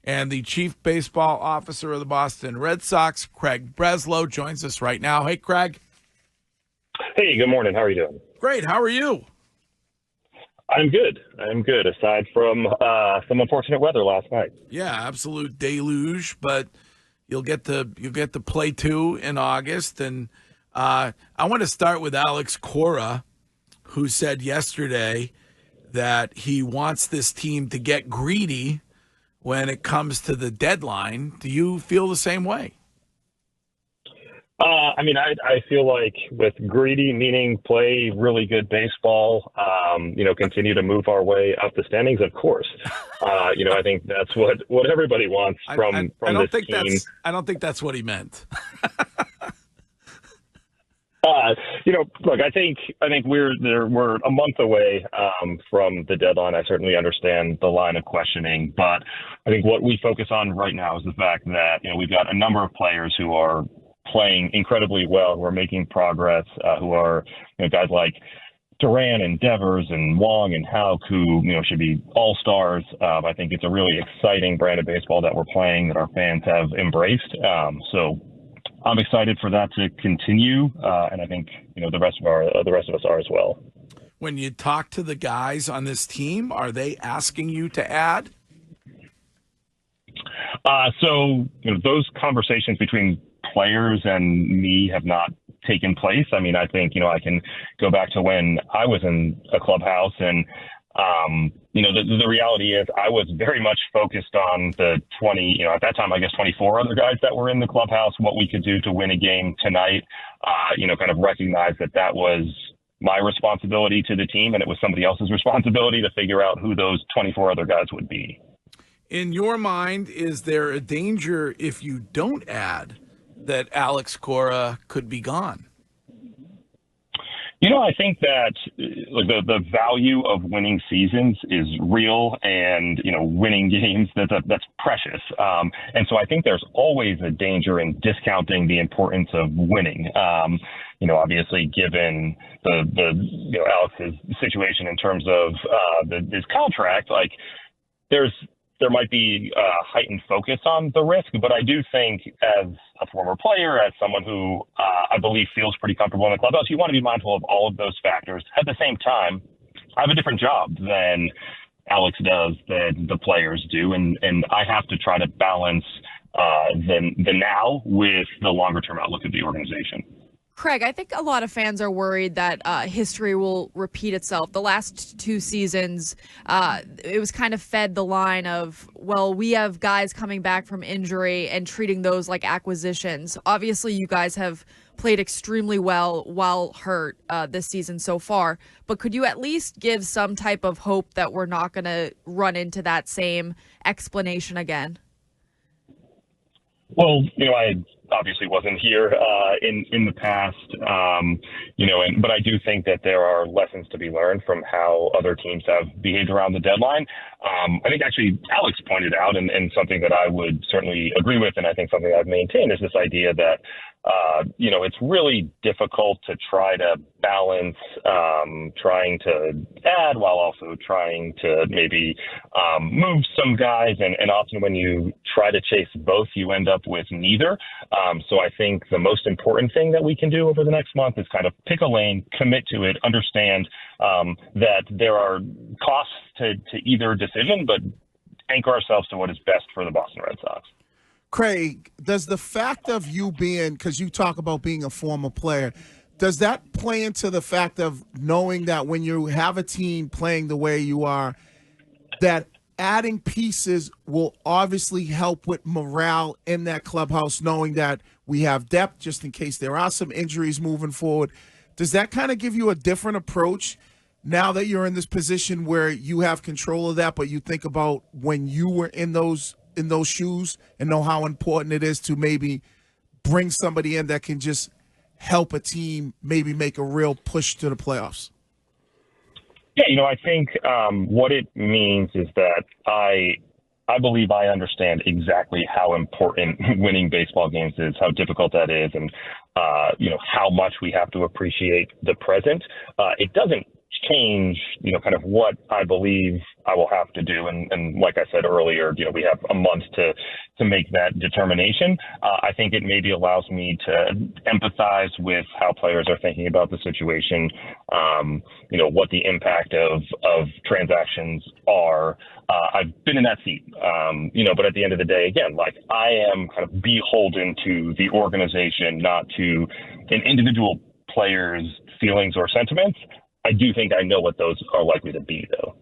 And the Chief Baseball Officer of the Boston Red Sox, Craig Breslow, joins us right now. Hey, Craig. Hey, good morning. How are you doing? Great. How are you? I'm good. Aside from some unfortunate weather last night. Yeah, absolute deluge, but you'll get to play two in August. And I want to start with Alex Cora, who said yesterday that he wants this team to get greedy when it comes to the deadline. Do you feel the same way? I feel like with greedy, meaning play really good baseball, continue to move our way up the standings, of course. I think that's what everybody wants from this team. I don't think that's what he meant. Look, I think we're a month away from the deadline. I certainly understand the line of questioning, but I think what we focus on right now is the fact that we've got a number of players who are playing incredibly well, who are making progress, who are guys like Duran and Devers and Wong and Houck, who should be all-stars. I think it's a really exciting brand of baseball that we're playing that our fans have embraced. So I'm excited for that to continue, and I think the rest of us are as well. When you talk to the guys on this team, are they asking you to add? So those conversations between players and me have not taken place. I think I can go back to when I was in a clubhouse, and the reality is I was very much focused on the 20, at that time, I guess 24 other guys that were in the clubhouse, what we could do to win a game tonight, kind of recognize that was my responsibility to the team, and it was somebody else's responsibility to figure out who those 24 other guys would be. In your mind, is there a danger if you don't add that Alex Cora could be gone? I think that the value of winning seasons is real, and winning games that's precious. And so I think there's always a danger in discounting the importance of winning. Obviously, given the Alex's situation in terms of his contract, there might be heightened focus on the risk, but I do think as a former player, as someone who I believe feels pretty comfortable in the clubhouse, you want to be mindful of all of those factors. At the same time, I have a different job than Alex does, than the players do, and I have to try to balance the now with the longer term outlook of the organization. Craig, I think a lot of fans are worried that history will repeat itself. The last two seasons, it was kind of fed the line of, well, we have guys coming back from injury and treating those like acquisitions. Obviously, you guys have played extremely well while hurt this season so far, but could you at least give some type of hope that we're not going to run into that same explanation again? Well, I obviously wasn't here in the past, but I do think that there are lessons to be learned from how other teams have behaved around the deadline. I think actually Alex pointed out, and something that I would certainly agree with, and I think something I've maintained, is this idea that it's really difficult to try to balance trying to add while also trying to maybe move some guys. And often when you try to chase both, you end up with neither. So I think the most important thing that we can do over the next month is kind of pick a lane, commit to it, understand that there are costs to either decision, but anchor ourselves to what is best for the Boston Red Sox. Craig, does the fact of you being, because you talk about being a former player, does that play into the fact of knowing that when you have a team playing the way you are, that adding pieces will obviously help with morale in that clubhouse, knowing that we have depth just in case there are some injuries moving forward? Does that kind of give you a different approach now that you're in this position where you have control of that, but you think about when you were in those shoes and know how important it is to maybe bring somebody in that can just help a team maybe make a real push to the playoffs? Yeah, I think what it means is that I believe I understand exactly how important winning baseball games is, how difficult that is, and how much we have to appreciate the present. It doesn't change, kind of what I believe I will have to do. And like I said earlier, we have a month to make that determination. I think it maybe allows me to empathize with how players are thinking about the situation, what the impact of transactions are. I've been in that seat, but at the end of the day, again, like I am kind of beholden to the organization, not to an individual player's feelings or sentiments. I do think I know what those are likely to be, though.